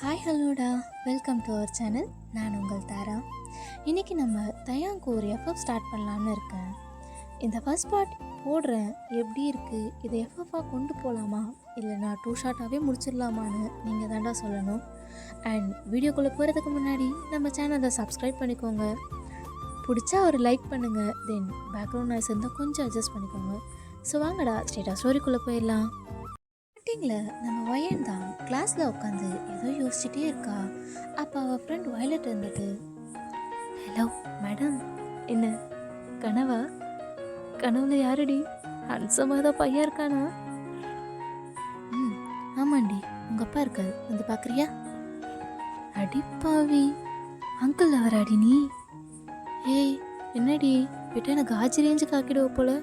Hi ஹலோடா, welcome to our channel. நான் உங்கள் தாரா. இன்றைக்கி நம்ம தயாங்கு ஒரு எஃப்எஃப் ஸ்டார்ட் பண்ணலான்னு இருக்கேன். இந்த ஃபர்ஸ்ட் பார்ட் போடுறேன், எப்படி இருக்குது, இதை எஃப்எஃபாக கொண்டு போகலாமா இல்லை நான் 2 ஷார்ட்டாகவே முடிச்சிடலாமான்னு நீங்கள் தாண்டா சொல்லணும். அண்ட் வீடியோக்குள்ளே போகிறதுக்கு முன்னாடி நம்ம சேனலை சப்ஸ்கிரைப் பண்ணிக்கோங்க. பிடிச்சா ஒரு லைக் பண்ணுங்கள். தென் பேக்ரவுண்ட் நாய்ஸ் இருந்தால் கொஞ்சம் அட்ஜஸ்ட் பண்ணிக்கோங்க. ஸோ வாங்கடா ஸ்ட்ரெயிட்டாக ஸ்டோரிக்குள்ளே போயிடலாம். ஸ்டார்டிங்கில் நம்ம வயன் தான் கிளாஸில் உட்காந்து ஏதோ யோசிச்சுட்டே இருக்கா. அப்போ அவள் ஃப்ரெண்ட் வயலட் இருந்துட்டு, ஹலோ மேடம், என்ன கனவா? கனவுல யாருடி? ஹன்சமாக தான் பையன் இருக்கானா? ஆமாண்டி, உங்கள் அப்பா இருக்காரு, வந்து பார்க்குறியா? அடிப்பாவி, அங்கிள் அவராடி நீ? ஏய் என்னடி விட்ட எனக்கு ஆச்சி ரேஞ்சு காக்கிடுவ போல,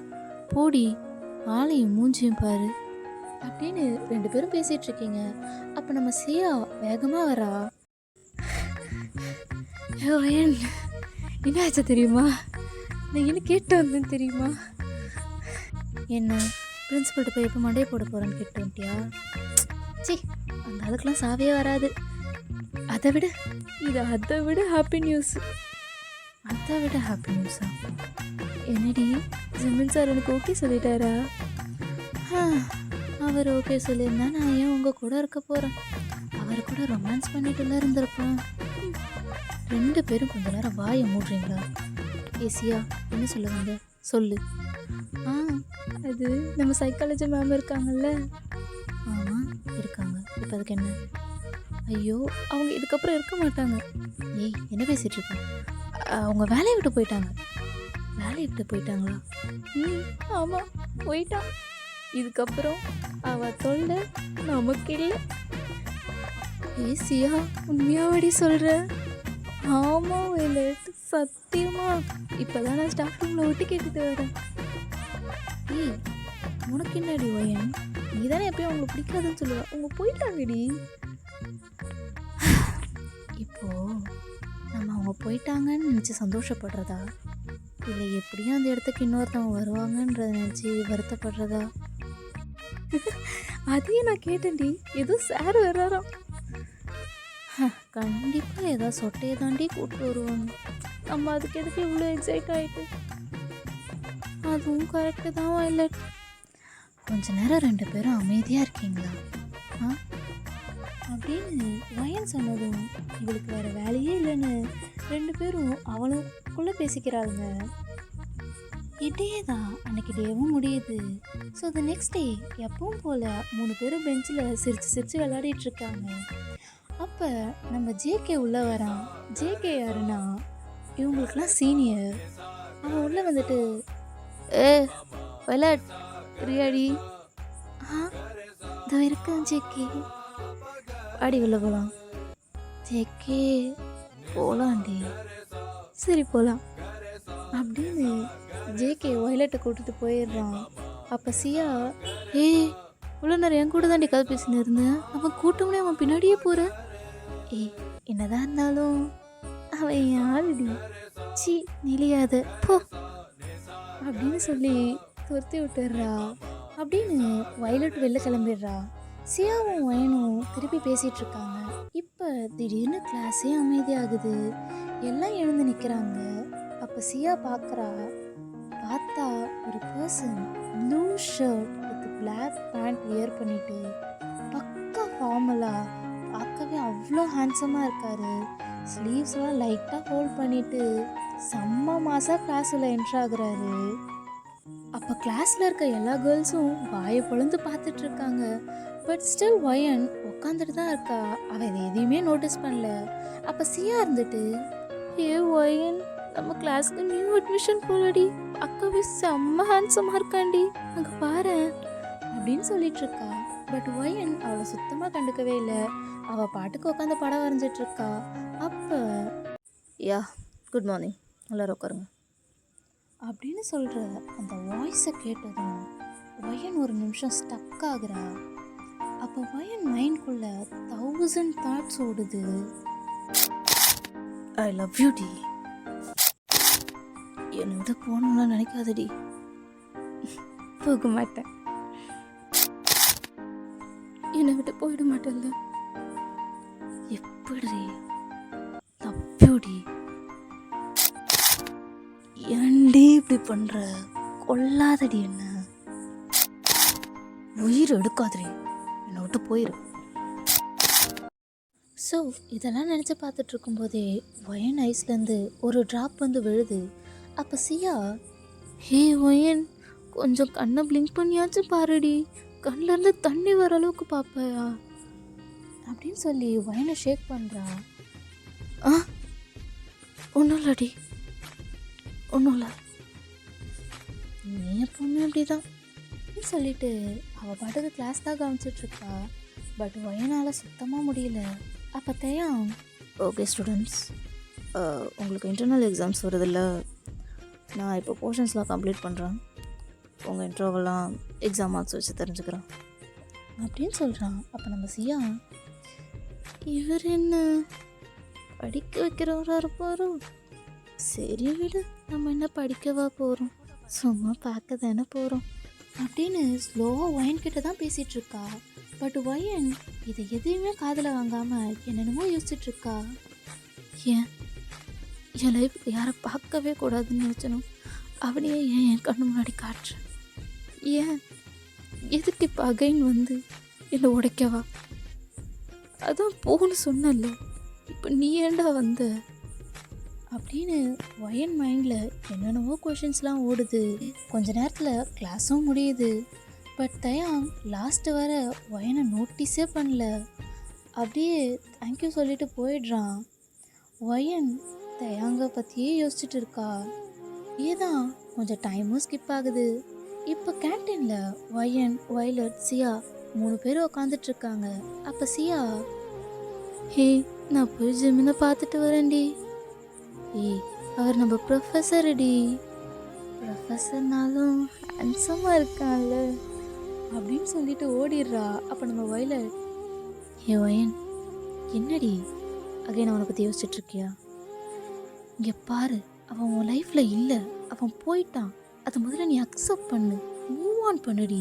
போடி ஆளையும் மூஞ்சியும் பாரு அப்படின்னு 2 பேரும் பேசிகிட்டு இருக்கீங்க. அப்போ நம்ம சியா வேகமாக வரா. வயன் என்ன ஆச்சா தெரியுமா? நான் என்ன கேட்டு வந்தேன்னு தெரியுமா? என்ன பிரின்சிபல்கிட்ட போய் எப்போ மண்டையை போட போகிறேன்னு கேட்டு வந்துட்டியா? சி, அந்த அளவுக்குலாம் சாவே வராது. அதை விட ஹாப்பி நியூஸ். அதை விட ஹாப்பி நியூஸா? என்னடி ஜிமின் சார் எனக்கு ஓகே சொல்லிட்டாரா? அவர் ஓகே சொல்லியிருந்தா நான் ஏன் உங்கள் கூட இருக்க போகிறேன்? அவர் கூட ரொமான்ஸ் பண்ணிட்டுலாம் இருந்திருப்பேன். 2 பேரும் கொஞ்ச நேரம் வாயை மூடுறீங்களா? ஏசியா என்ன சொல்ல வந்த சொல்லு. அது நம்ம சைக்காலஜி மேம் இருக்காங்கல்ல. ஆமாம் இருக்காங்க. இப்போ அதுக்கு என்ன? ஐயோ அவங்க இதுக்கப்புறம் இருக்க மாட்டாங்க. ஏய் என்ன பேசிகிட்டு இருக்க? அவங்க வேலையை விட்டு போயிட்டாங்க. வேலையை விட்டு போயிட்டாங்களா? ஆமாம் போயிட்டான். இதுக்கப்புறம் அவ தொல்லை நமக்கு இல்லை. ஏசியா உண்மையாவடி சொல்கிற? ஆமாம் இல்லை சத்தியமா. இப்போதான் நான் ஸ்டாஃப் ரூமில் விட்டு கேட்டுட்டு வரேன். ஏய் உனக்கு என்னடி வயன்? நீ தானே எப்பயும் அவங்களுக்கு பிடிக்காதுன்னு சொல்லுவா. அவங்க போயிட்டாங்கடி. இப்போது நம்ம அவங்க போயிட்டாங்கன்னு நினச்சி சந்தோஷப்படுறதா இல்லை எப்படியும் அந்த இடத்துக்கு இன்னொருத்தவங்க வருவாங்கன்றத நினச்சி வருத்தப்படுறதா? அதையும் நான் கேட்டேன்டி, ஏதோ சார் வர்றாராம். கண்டிப்பாக ஏதோ சொட்டையை தாண்டி கூப்பிட்டு வருவாங்க. நம்ம அதுக்கு எதுக்கு இவ்வளோ எக்ஸைட் ஆகிட்டு? அதுவும் கரெக்டு தான் வயலட். கொஞ்ச நேரம் 2 பேரும் அமைதியாக இருக்கீங்களா அப்படின்னு வயன் சொன்னதும் இவளுக்கு வேறு வேலையே இல்லைன்னு 2 பேரும் அவளுக்குள்ளே பேசிக்கிறாளுங்க. இதே தான் அன்னைக்கு டேவும் முடியுது. ஸோ த நெக்ஸ்ட் டே எப்பவும் போல் 3 பேரும் பெஞ்சில் சிரித்து விளையாடிட்டு இருக்காங்க. அப்போ நம்ம ஜேகே உள்ளே வரான். ஜேகே யாருன்னா இவங்களுக்குலாம் சீனியர். அவன் உள்ளே வந்துட்டு, விளையாட் ரியாடி? இதோ இருக்கேன் ஜேகே, அடி உள்ள போகலாம். ஜேகே போகலாண்டி. சரி போகலாம் அப்படின்னு ஜேகே வயலட்டை கூட்டிட்டு போயிடுறான். அப்போ சியா, இவ்வளோ நேரம் என் கூட தாண்டி கதை பேசின்னு இருந்தேன், அவன் கூட்டம்னே அவன் பின்னாடியே போகிற. என்னதான் இருந்தாலும் அவன் யாருடி? சி நெளியாத போ அப்படின்னு சொல்லி துரத்தி விட்டுடுறா. அப்படின்னு வயலட் வெளில கிளம்பிடுறா. சியாவும் வயனும் திருப்பி பேசிகிட்டு இருக்காங்க. இப்போ திடீர்னு கிளாஸே அமைதியாகுது. எல்லாம் எழுந்து நிற்கிறாங்க. அப்போ சியா பார்த்தா ஒரு person blue shirt with black pant wear பண்ணிட்டு பக்கா ஃபார்மலாக பார்க்கவே அவ்வளோ ஹேண்ட்ஸமாக இருக்காரு. ஸ்லீவ்ஸ்லாம் லைட்டாக ஹோல்ட் பண்ணிட்டு செம்ம மாசாக கிளாஸில் என்ட்ரு ஆகுறாரு. அப்போ கிளாஸில் இருக்க எல்லா கேர்ள்ஸும் வாயை பொழுந்து பார்த்துட்டு இருக்காங்க. பட் ஸ்டில் வயன் உட்காந்துட்டு தான் இருக்கா. அவள் இதை எதையுமே நோட்டீஸ் பண்ணல. அப்போ சியா இருந்துட்டு, வயன் நம்ம கிளாஸ்க்கு நியூ அட்மிஷன் போலடி, அக்காவே செம்ம ஹேண்ட்ஸமாக இருக்காண்டி, அங்கே பாரு அப்படின்னு சொல்லிட்டு இருக்கா. பட் வயன் அவளை சுத்தமாக கண்டுக்கவே இல்லை. அவள் பாட்டுக்கு உட்காந்து படம் வரைஞ்சிட்டு இருக்கா. அப்போ குட் மார்னிங் எல்லோரும் உட்காருங்க அப்படின்னு சொல்கிற அந்த வாய்ஸை கேட்டதும் வயன் ஒரு நிமிஷம் ஸ்டக் ஆகுறா. அப்போ வயன் மைண்ட்குள்ள 1000 தாட்ஸ் ஓடுது. ஐ லவ் யூ டி, என்னை விட போகணும்லாம் நினைக்காதடி. போக மாட்டேன். என்னை விட்டு போயிட மாட்டேன்ல. எப்படி தப்பியோடி? ஏன்டி இப்படி பண்ற? கொல்லாதடி என்ன, உயிர் எடுக்காதடி, என்னை விட்டு போயிரு. ஸோ இதெல்லாம் நினச்சி பார்த்துட்டு இருக்கும்போதே ஒயன் ஐஸ்லேருந்து ஒரு ட்ராப் வந்து விழுது. அப்போ சியா, ஹே ஒயன், கொஞ்சம் கண்ணை பிளிங்க் பண்ணியாச்சும் பாருடி, கண்ணிலேருந்து தண்ணி வர அளவுக்கு பார்ப்பையா அப்படின்னு சொல்லி ஒயனை ஷேக் பண்ணுறா. ஆ, ஒன்றும் இல்லடி, ஒன்றும் இல்லை, நீ எப்பவுமே அப்படிதான் சொல்லிட்டு அவள் பாட்டுக்கு கிளாஸ் தான் கவனிச்சிட்ருக்கா. பட் ஒயனால் சுத்தமாக முடியல. அப்போ தயாம், ஓகே ஸ்டூடெண்ட்ஸ், உங்களுக்கு இன்டர்னல் எக்ஸாம்ஸ் வருதில்ல, நான் இப்போ போர்ஷன்ஸ்லாம் கம்ப்ளீட் பண்ணுறேன், உங்கள் இன்ட்ரோவெல்லாம் எக்ஸாம் மார்க்ஸ் வச்சு தெரிஞ்சுக்கிறேன் அப்படின்னு சொல்கிறான். அப்போ நம்ம சியா, இவர் என்ன படிக்க வைக்கிறவராக இருப்பாரோ, சரி விடு, நம்ம என்ன படிக்கவா போகிறோம், சும்மா பார்க்க தானே போகிறோம் அப்படின்னு ஸ்லோவாக ஒயன் கிட்ட தான் பேசிகிட்டு இருக்கா. பட் ஒயன் இதை எதையுமே காதில் வாங்காமல் என்னென்னமோ யோசிச்சுட்ருக்கா. ஏன் என் லைஃப் யாரை பார்க்கவே கூடாதுன்னு நினச்சனும் அவனையே ஏன் என் கண்ணு முன்னாடி காட்டுறேன்? ஏன் எதுக்கு இப்போ அகைன் வந்து என்னை உடைக்கவா? அதான் போகணும்னு சொன்னல, இப்போ நீ ஏண்டா வந்த அப்படின்னு ஒயன் மைண்டில் என்னென்னவோ கொஷின்ஸ்லாம் ஓடுது. கொஞ்ச நேரத்தில் கிளாஸும் முடியுது. பட் தயாங் லாஸ்ட்டு வர ஒயனை நோட்டீஸே பண்ணல, அப்படியே தேங்க்யூ சொல்லிட்டு போயிடுறான். ஒயன் தயாங்கை பற்றியே யோசிச்சுட்டு இருக்கா. ஏதான் கொஞ்சம் டைமும் ஸ்கிப் ஆகுது. இப்போ கேன்டீனில் ஒயன், வயலட், சியா 3 பேர் உக்காந்துட்ருக்காங்க. அப்போ சியா, ஹே, நான் போய் ஜிம்மினை பார்த்துட்டு வரேன்டி. ஏய், அவர் நம்ம ப்ரொஃபஸருடி, ப்ரொஃபஸர்னாலும் ஹேண்ட்ஸமாக இருக்கான்ல அப்படின்னு சொல்லிட்டு ஓடிடுறா. அப்போ நம்ம வயலட், ஏ ஒயன், என்னடி அகைன் அவனை பற்றி யோசிச்சுட்ருக்கியா? இங்கே பாரு, அவன் உன் லைஃப்பில் இல்லை, அவன் போயிட்டான், அதை முதல்ல நீ அக்செப்ட் பண்ணு, மூவ் ஆன் பண்ணுடி.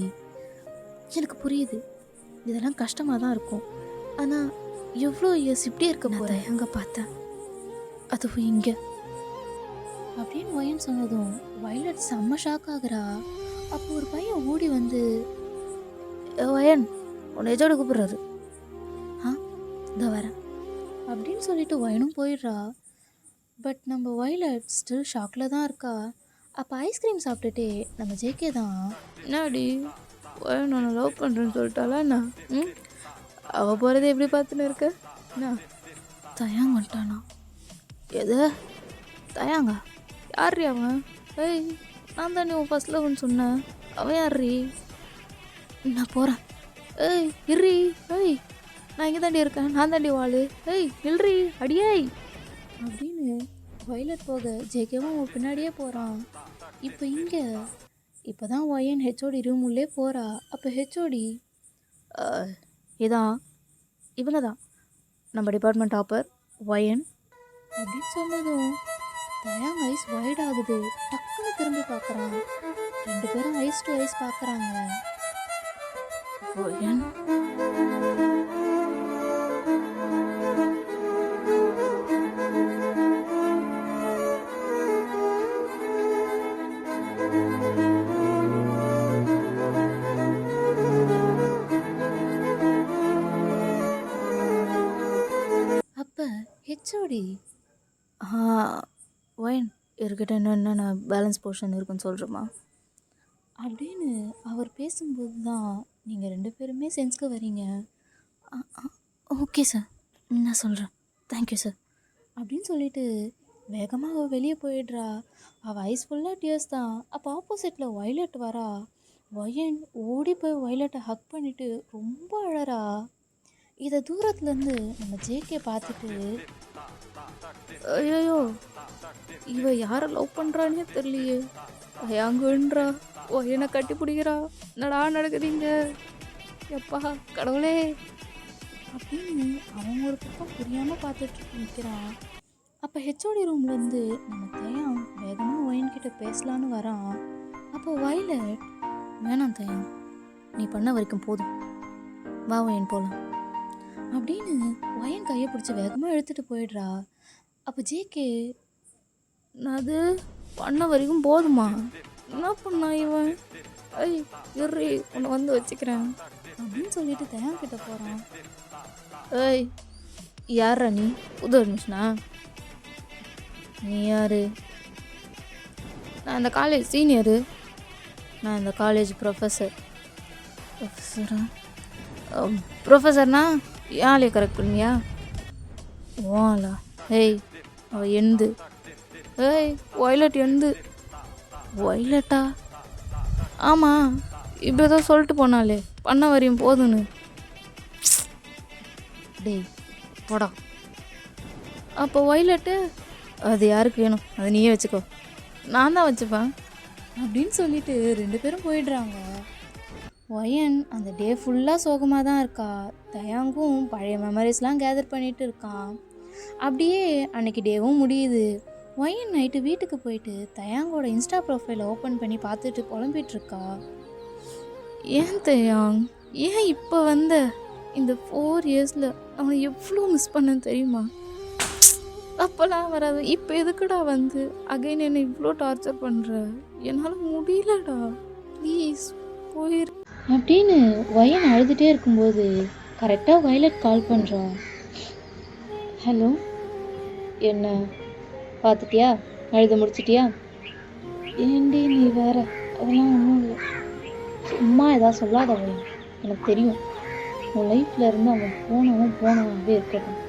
எனக்கு புரியுது இதெல்லாம் கஷ்டமாக தான் இருக்கும், ஆனால் எவ்வளோ இயர்ஸ் இப்படியே இருக்க போகிறேன் அங்கே பார்த்தேன், அதுவும் இங்கே அப்படின்னு ஒயன் சொன்னதும் வயலட் செம்ம ஷாக் ஆகுறா. அப்போ ஒரு பையன் ஓடி வந்து, ஒயன் உன்னை எஜோட கூப்பிட்றாரு, ஆ இதோ வரேன் அப்படின்னு சொல்லிட்டு ஒயனும் போயிடுறா. பட் நம்ம வயலட் ஸ்டில் ஷாக்கில் தான் இருக்கா. அப்போ ஐஸ்கிரீம் சாப்பிட்டுட்டே நம்ம ஜேகே தான், என்னாடி ஒயன் நான் லவ் பண்ணுறேன்னு சொல்லிட்டாளா என்ன? அவள் போகிறத எப்படி பார்த்துன்னு இருக்க? என்ன தயாங்க வந்துட்டானா? எது தயாங்க? யார்ரி அவன்? ஏய், நான் தானே உன் ஃபர்ஸ்ட் லவ்னு சொன்னேன், அவன் யார்ரி? நான் போகிறேன். ஏய் இர்ரி, ஏய் நான் இங்கே தாண்டி இருக்கேன், நான் தாண்டி வாழு, ஏய் நில்றி அடியாய் அப்படின்னு வயலட் போக ஜேகேவும் அவன் பின்னாடியே போகிறான். இப்போ இங்கே இப்போ தான் ஒயன் ஹெச்ஓடி ரூம் உள்ளே போகிறா. அப்போ ஹெச்ஓடி, இதான் இவங்க தான் நம்ம டிபார்ட்மெண்ட் டாப்பர் ஒயன் அப்படின்னு சொன்னதும் தயாங் ஐஸ் வைட் ஆகுது. டக்குன்னு திரும்பி பார்க்குறான். 2 பேரும் ஐஸ் டு ஐஸ் பார்க்குறாங்க. ஒயன் அப்போ ஹெச்ஓடி, ஒயன் இருக்கிட்ட என்னென்ன பேலன்ஸ் போர்ஷன் இருக்குன்னு சொல்கிறோமா அப்படின்னு அவர் பேசும்போது தான் நீங்கள் 2 பேருமே சென்ஸ்க்கு வரீங்க. ஓகே சார், நான் சொல்கிறேன், தேங்க்யூ சார் அப்படின்னு சொல்லிட்டு வேகமாக அவள் வெளியே போயிடுறா. அவள் ஐஸ் ஃபுல்லாக டியர்ஸ் தான். அப்போ ஆப்போசிட்டில் வயலட் வரா. ஒயன் ஓடி போய் வயலட்டை ஹக் பண்ணிவிட்டு ரொம்ப அழறா. இதை தூரத்துலேருந்து நம்ம ஜேகே பார்த்துட்டு, ஐயோ இவ யாரை லவ் பண்ணுறான்னே தெரியலையே, அயாங்குன்றா, ஒயனை கட்டி பிடிக்கிறா, என்னடா நடக்குதுங்க, எப்பா கடவுளே அப்படின்னு அவன் ஒரு பக்கம் புரியாமல் பார்த்துட்டு நிற்கிறான். அப்போ ஹெச்ஓடி ரூம்லேருந்து நம்ம தயாம் வேகமாக ஒயன்கிட்ட பேசலான்னு வரான். அப்போ வயலட், வேணாம் தயாம், நீ பண்ண வரைக்கும் போதும், வா ஒயன் போகலாம் அப்படின்னு ஒயன் கையை பிடிச்சி வேகமாக எடுத்துகிட்டு போயிடுறா. அப்போ ஜேகே, நான் அது பண்ண வரைக்கும் போதுமா, என்ன பண்ணா இவன், ஐ இரு உன்னை வந்து வச்சுக்கிறேன் அப்படின்னு சொல்லிட்டு தயான் கிட்ட போகிறான். ஏய் யாரா நீ, புது அட்மிஷனா, நீ யாரு? நான் இந்த காலேஜ் சீனியரு, நான் இந்த காலேஜ் ப்ரொஃபஸர். ப்ரொஃபஸரா? ப்ரொஃபஸர்னா யாழையை கரெக்ட் பண்ணியா? ஓலா? ஏய் அவள் எந்து, ஏய் ஒய்லட் எந்து. ஒய்லட்டா? ஆமாம், இப்போ ஏதோ சொல்லிட்டு போனாலே பண்ண வரையும் போதுன்னு. டேய் போடா. அப்போ ஒய்லட்டு அது யாருக்கு வேணும், அதை நீயே வச்சுக்கோ, நான் தான் வச்சுப்பேன் அப்படின்னு சொல்லிட்டு 2 பேரும் போயிடுறாங்க. ஒயன் அந்த டே ஃபுல்லாக சோகமாக தான் இருக்கா. தயாங்கும் பழைய மெமரிஸ்லாம் கேதர் பண்ணிட்டு இருக்கான். அப்படியே அன்னைக்கு டேவும் முடியுது. ஒயன் நைட்டு வீட்டுக்கு போயிட்டு தயாங்கோட இன்ஸ்டா ப்ரொஃபைலை ஓப்பன் பண்ணி பார்த்துட்டு புலம்பிட்டு இருக்கா. ஏன் தயாங், ஏன் இப்போ வந்த? இந்த 4 இயர்ஸில் அவனை எவ்வளோ மிஸ் பண்ணேன்னு தெரியுமா? அப்போல்லாம் வராது, இப்போ எதுக்குடா வந்து அகைன் என்னை இவ்வளோ டார்ச்சர் பண்ணுற? என்னால் முடியலடா, ப்ளீஸ் போயிரு அப்படின்னு ஒயன் அழுதுகிட்டே இருக்கும்போது கரெக்டாக வயலட் கால் பண்ணுறா. ஹலோ, என்ன பார்த்துட்டியா, அழுத முடிச்சிட்டியா? ஏண்டி நீ வேற, அதெல்லாம் ஒன்றும் இல்லை, சும்மா ஏதாவது சொல்லாத வயன், எனக்கு தெரியும் உன் லைஃப்பில் இருந்து அவன் போனவாகவே இருக்கட்டும்,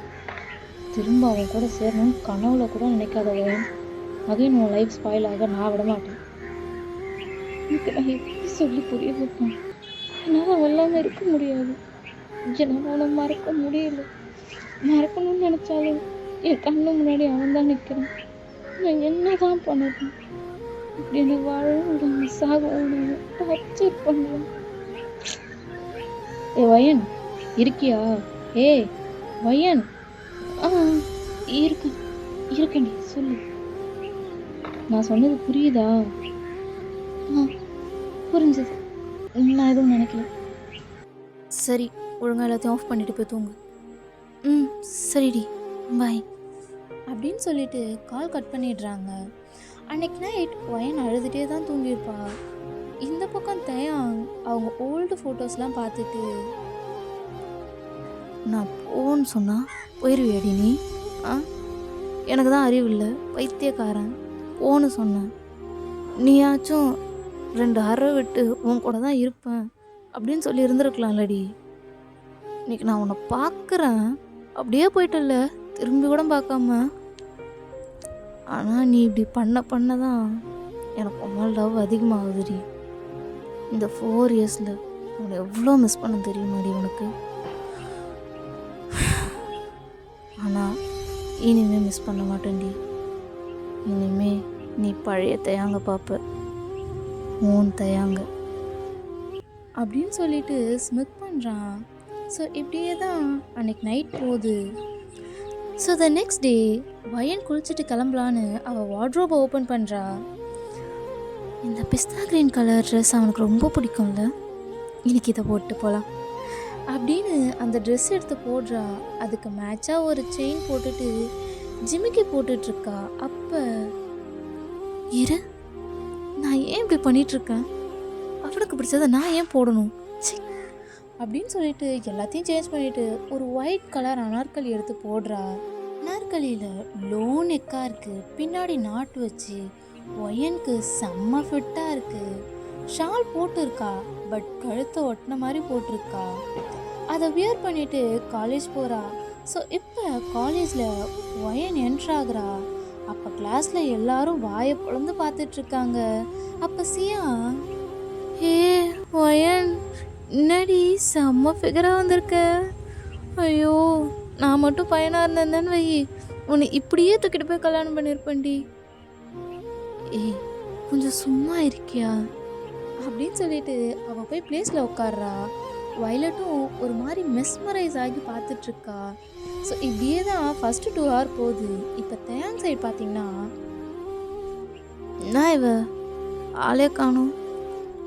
திரும்ப அவன் கூட சேரணும்னு கனவுல கூட நினைக்காத வயன், அகைன் உன் லைஃப் ஸ்பாயில் ஆக நான் விட மாட்டேன். எனக்கு நான் எப்படி சொல்லி புரிய வைப்பேன்? என்னால் அவன் எல்லாமே இருக்க முடியாது, என்னால் அவனை மறக்க முடியல, மறக்கணும்னு நினச்சாலும் என் கண்ணு முன்னாடி அவன் தான் நிற்கிறான், நான் என்ன தான் பண்ணணும்? இப்படி என்னை வாழவும் விடாம சாகவும் விடாம டார்ச்சர் பண்ணுறான். ஏ வயன் இருக்கியா? ஏ வயன். இருக்கண்டி சொல்லு, நான் சொன்னது புரியுதா? புரிஞ்சது, நான் எதுவும் நினைக்கல. சரி, ஒழுங்காக எல்லாத்தையும் ஆஃப் பண்ணிட்டு போய் தூங்கு. சரிடி, பாய் அப்படின்னு சொல்லிட்டு கால் கட் பண்ணிடுறாங்க. அன்னைக்கு நைட் ஒயன் அழுதுகிட்டே தான் தூங்கியிருப்பா. இந்த பக்கம் தயாங் அவங்க ஓல்டு ஃபோட்டோஸ்லாம் பார்த்துட்டு, நான் போன்னு சொன்னால் போயிடுவியாடி நீ? எனக்கு தான் அறிவு இல்லை, பைத்தியக்காரன், போன்னு சொன்னேன், நீயாச்சும் 2 அறை விட்டு உன் கூட தான் இருப்பேன் அப்படின்னு சொல்லி இருந்திருக்கலாம்லடி. இன்னைக்கு நான் உன்னை பார்க்குறேன், அப்படியே போயிட்டல, திரும்பி கூட பார்க்காம. ஆனால் நீ இப்படி பண்ண தான் எனக்கு உன் லவ் அதிகமாகுதுடி. இந்த 4 இயர்ஸில் உன்னை எவ்வளோ மிஸ் பண்ண தெரியுமாடி உனக்கு? ஆனால் இனிமே மிஸ் பண்ண மாட்டேன்டி. இனிமே நீ பழைய தயாங்க பார்ப்ப, உன் தயாங்க அப்படின்னு சொல்லிட்டு ஸ்மித் பண்ணுறான். ஸோ இப்படியே தான் அன்னைக்கு நைட் போகுது. ஸோ த நெக்ஸ்ட் டே வயன் குளிச்சுட்டு கிளம்பலான்னு அவள் வார்ட்ரோபை ஓப்பன் பண்ணுறா. இந்த பிஸ்தா க்ரீன் கலர் ட்ரெஸ் அவனுக்கு ரொம்ப பிடிக்கும்ல, இன்னைக்கு இதை போட்டு போகலாம் அப்படின்னு அந்த ட்ரெஸ் எடுத்து போடுறா. அதுக்கு மேட்சாக ஒரு செயின் போட்டுட்டு ஜிமிக்கி போட்டுட்ருக்கா. அப்போ இரு, நான் ஏன் இப்படி பண்ணிகிட்ருக்கேன், அவனுக்கு பிடிச்சதை நான் ஏன் போடணும் அப்படின்னு சொல்லிட்டு எல்லாத்தையும் சேஞ்ச் பண்ணிவிட்டு ஒரு ஒயிட் கலர் அனார்கலி எடுத்து போடுறா. அனார்கலியில் லோ நெக்காக இருக்குது, பின்னாடி நாட்டு வச்சு ஒயனுக்கு செம்ம ஃபிட்டாக இருக்குது. ஷால் போட்டிருக்கா, பட் கழுத்தை ஒட்டின மாதிரி போட்டிருக்கா. அதை வியர் பண்ணிவிட்டு காலேஜ் போகிறா. ஸோ இப்போ காலேஜில் ஒயன் என்ட்ராகிறா. அப்போ கிளாஸில் எல்லாரும் வாயை பொழந்து பார்த்துட்ருக்காங்க. அப்போ சியா, ஹே ஒயன், என்னடி செம்ம ஃபிகராக வந்திருக்க, ஐயோ நான் மட்டும் பையனாக இருந்தேன்னு வை, உன்னை இப்படியே தூக்கிட்டு போய் கல்யாணம் பண்ணியிருப்பேன்டி. ஏய் கொஞ்சம் சும்மா இருக்கியா அப்படின்னு சொல்லிட்டு அவள் போய் பிளேஸில் உட்கார்றா. வயலட்டும் ஒரு மாதிரி மெஸ்மரைஸ் ஆகி பார்த்துட்ருக்கா. ஸோ இப்படியே தான் ஃபஸ்ட்டு 2 hour போகுது. இப்போ தயாங் சைடு பார்த்தீங்கன்னா, என்ன இவ ஆளே காணும்,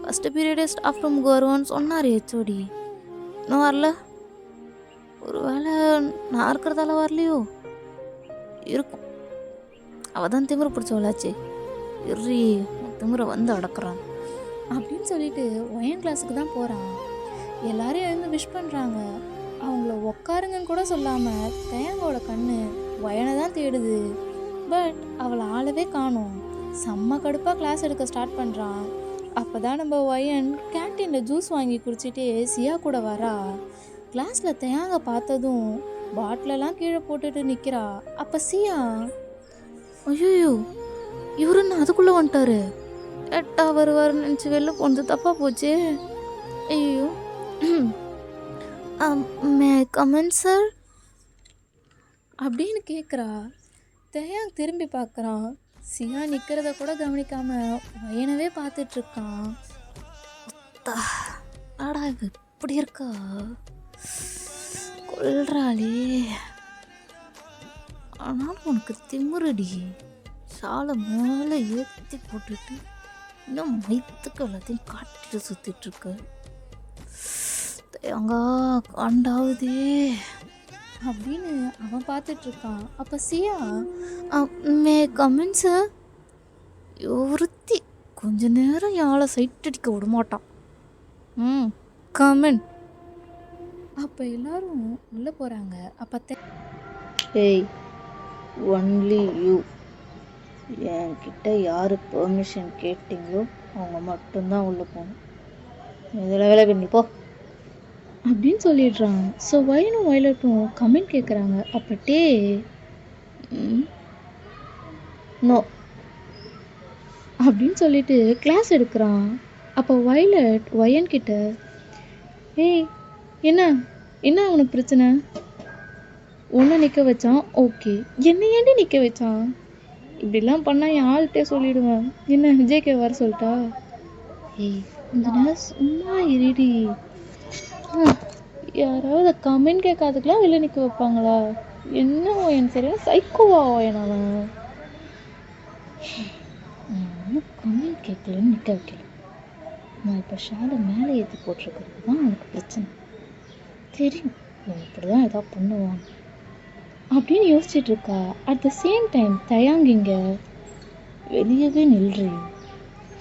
ஃபஸ்ட்டு பீரியடே ஸ்டாஃப் ரூமுக்கு வருவான்னு சொன்னார் ஹெச்ஓடி, இன்னும் வரல, ஒரு வேளை நான் இருக்கிறதால வரலையோ இருக்கும். அவள் தான் திமிரு பிடிச்சவளாச்சே. இறி திமிரை வந்து அடக்குறான் அப்படின்னு சொல்லிட்டு ஒயன் கிளாஸுக்கு தான் போகிறான். எல்லாரும் எழுந்து விஷ் பண்ணுறாங்க. அவங்கள உக்காருங்கன்னு கூட சொல்லாமல் தயங்கோட கண்ணு ஒயனை தான் தேடுது. பட் அவளை ஆளவே காணோம். செம்ம கடுப்பாக கிளாஸ் எடுக்க ஸ்டார்ட் பண்ணுறான். அப்போ தான் நம்ம ஒயன் கேன்டீனில் ஜூஸ் வாங்கி குடிச்சிட்டு சியா கூட வரா. கிளாஸில் தேங்க பார்த்ததும் பாட்டிலெல்லாம் கீழே போட்டுட்டு நிற்கிறா. அப்போ சியா, ஐயோ இவருன்னு அதுக்குள்ளே வந்துட்டாரு, எட்டா வருவாருன்னு நினச்சி வெளில போனது தப்பாக போச்சே. ஐயோ மே கமன் சார் அப்படின்னு கேட்குறா. தேயாங் திரும்பி பார்க்குறான். சியா நிற்கிறத கூட கவனிக்காம வயனவே பார்த்துட்ருக்கான். ஆடா இவ இப்படி இருக்கா, கொல்றாளே. ஆனாலும் உனக்கு திமுறடி. சாலை மேலே ஏற்றி போட்டுட்டு இன்னும் மைத்துக்கு எல்லாத்தையும் காட்டிட்டு சுற்றிட்டுருக்க. தேங்கா காண்டாவுதே அப்படின்னு அவன் பார்த்துட்ருக்கான். அப்போ சியா, மே கமன் சார். ஒருத்தி கொஞ்ச நேரம் யாழை சைட் அடிக்க விட மாட்டான். கமன். அப்போ எல்லாரும் உள்ளே போகிறாங்க. அப்போ ஏய், ஒன்லி யூ. என்கிட்ட யார் பெர்மிஷன் கேட்டிங்களோ அவங்க மட்டும்தான் உள்ளே போகணும். இதில் விலகு நீ போ அப்படின்னு சொல்லிடுறான். ஸோ வயனும் வயலட்டும் கமெண்ட் கேட்குறாங்க. அப்பட்டே நோ அப்படின்னு சொல்லிட்டு கிளாஸ் எடுக்கிறான். அப்போ வயலட் வயன்கிட்ட, ஏய் என்ன என்ன அவனுக்கு பிரச்சனை? ஒன்றை நிற்க வச்சான், ஓகே, என்னை ஏண்டி நிற்க வச்சான்? இப்படிலாம் பண்ணால் என் ஆள்கிட்டே சொல்லிவிடுவேன். என்ன விஜய்க்கு வர சொல்லிட்டா? ஏய் இந்த நேரம் சும்மா இருடி. யாராவது கமெண்ட் கேட்காதுக்கெல்லாம் வெளில நிற்க வைப்பாங்களா? என்ன என் சரியான சைக்கோவா என் அவன்? கமெண்ட் கேட்கலன்னு நிற்க வைக்கல. நான் இப்போ ஷாலை மேலே ஏற்றி போட்டிருக்கிறது தான் அவனுக்கு பிரச்சனை. தெரியும் இவன் இப்படி தான் ஏதாவது பண்ணுவான் அப்படின்னு யோசிச்சுட்டு இருக்கா. அட் த சேம் டைம் தயாங்கிங்க, வெளியவே நில்றி,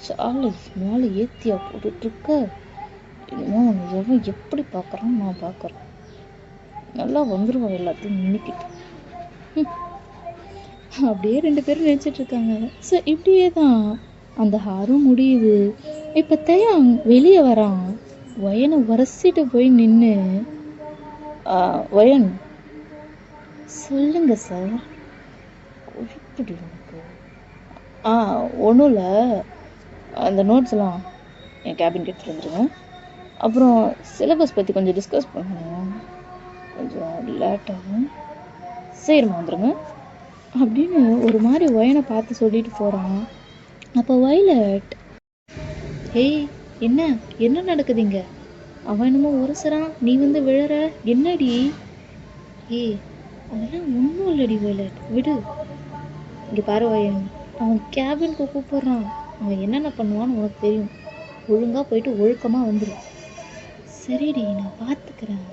ஷாலை மேலே ஏற்றியா போட்டுட்ருக்க. இன்னும் அவன் எவன் எப்படி பார்க்குறான்னு நான் பார்க்குறேன். நல்லா வந்துடுவான் எல்லாத்தையும் நின்றுக்கிட்டு. அப்படியே ரெண்டு பேரும் நினச்சிட்ருக்காங்க. ஸோ இப்படியே தான் அந்த ஹாரும் முடியுது. இப்போ தயாங் வெளியே வரான். வயனை உரசிட்டு போய் நின்று, வயன் சொல்லுங்க சார். எப்படி உனக்கு? ஒன்றும் இல்லை, அந்த நோட்ஸ்லாம் என் கேபின் எடுத்துகிட்டு வந்துடுங்க. அப்புறம் சிலபஸ் பற்றி கொஞ்சம் டிஸ்கஸ் பண்ணணும், கொஞ்சம் லேட்டாகும், சீக்கிரமாக வந்துடுங்க அப்படின்னு ஒரு மாதிரி வயனை பார்த்து சொல்லிட்டு போகிறான். அப்போ வயலட், ஏய் என்ன என்ன நடக்குதுங்க? அவன் என்னமோ உரசுறான், நீ வந்து விழற, என்னடி? ஏய் அதெல்லாம் ஒன்றும் இல்லடி வயலட், விடு. இங்கே பாரு வயன், அவன் கேபினுக்கு கூப்பிட்றான். அவன் என்னென்ன பண்ணுவான்னு உனக்கு தெரியும். ஒழுங்காக போயிட்டு ஒழுக்கமாக வந்துடும். சரிடி நான் பார்த்துக்கிறேன்.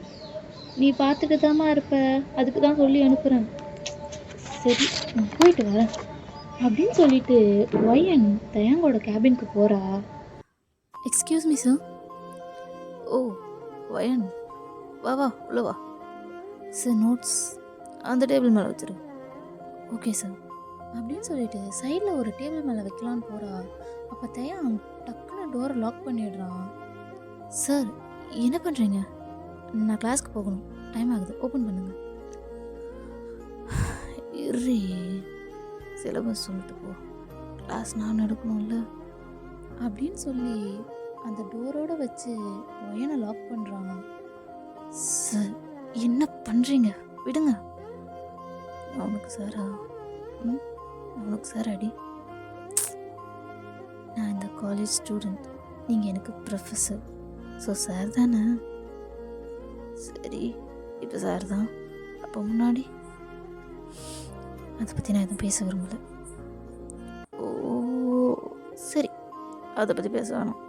நீ பார்த்துட்டு தாம்மா இருப்ப, அதுக்கு தான் சொல்லி அனுப்புகிறேன். சரி நான் போயிட்டு வரேன் அப்படின்னு சொல்லிட்டு வயன் தயாங்கோட கேபினுக்கு போகிறா. Excuse me sir. ஓ வயன், வா வா உள்ள வா சார். நோட்ஸ் அந்த டேபிள் மேலே வச்சிரு. ஓகே சார் அப்படின்னு சொல்லிட்டு சைடில் ஒரு டேபிள் மேலே வைக்கலான்னு போகிறா. அப்போ தயாங் டக்குன்னு டோரை லாக் பண்ணிடுறான். சார் என்ன பண்ணுறீங்க? நான் கிளாஸ்க்கு போகணும், டைம் ஆகுது, ஓப்பன் பண்ணுங்கள். இரு, சிலபஸ் சொல்லிட்டு போ, கிளாஸ் நான் எடுக்கணும்ல அப்படின்னு சொல்லி அந்த டோரோடு வச்சு ஒயனை லாக் பண்ணுறான். சார் என்ன பண்ணுறீங்க? விடுங்க. அவனுக்கு சாரா? அவனுக்கு சார் அடி. நான் இந்த காலேஜ் ஸ்டூடெண்ட், நீங்கள் எனக்கு ப்ரொஃபஸர், ஸோ சார் தானே? சரி இப்போ சார் தான், அப்போ முன்னாடி அதை பற்றி நான் எதுவும் பேச விரும்பலை. ஓ சரி, அதை பற்றி பேச வேணாம்,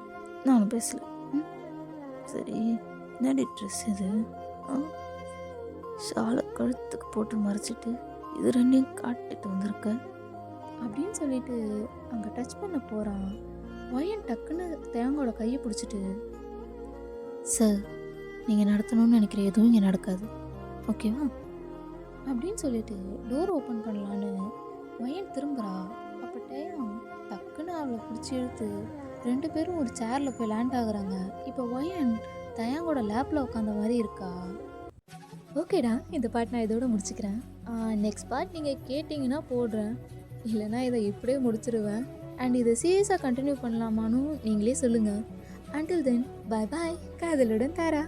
நானும் பேசலை. சரி என்னடி ட்ரெஸ் இது? ஷாலை கழுத்துக்கு போட்டு மறைச்சிட்டு இது ரெண்டையும் காட்டிட்டு வந்திருக்க அப்படின்னு சொல்லிட்டு அங்கே டச் பண்ண போகிறான். வயன் டக்குன்னு தேங்கோட கையை பிடிச்சிட்டு, சார் நீங்கள் நடத்தணும்னு நினைக்கிற எதுவும் இங்கே நடக்காது, ஓகேவா அப்படின்னு சொல்லிட்டு டோர் ஓப்பன் பண்ணலான்னு வயன் திரும்புகிறா. அப்போ டேயம் டக்குன்னு அவளை பிடிச்சி இழுத்து 2 பேரும் ஒரு சேரில் போய் லேண்ட் ஆகுறாங்க. இப்போ வயன் தயாங்கோட லேப்பில் உட்காந்த மாதிரி இருக்கா. ஓகேடா, இந்த பாட் நான் இதோட முடிச்சுக்கிறேன். நெக்ஸ்ட் பார்ட் நீங்கள் கேட்டிங்கன்னா போடுறேன், இல்லைனா இதை இப்படியே முடிச்சிருவேன். அண்ட் இதை சீரியஸாக கண்டினியூ பண்ணலாமான்னு நீங்களே சொல்லுங்கள். அண்டில் தென் பை பாய், காதலுடன் தாரா.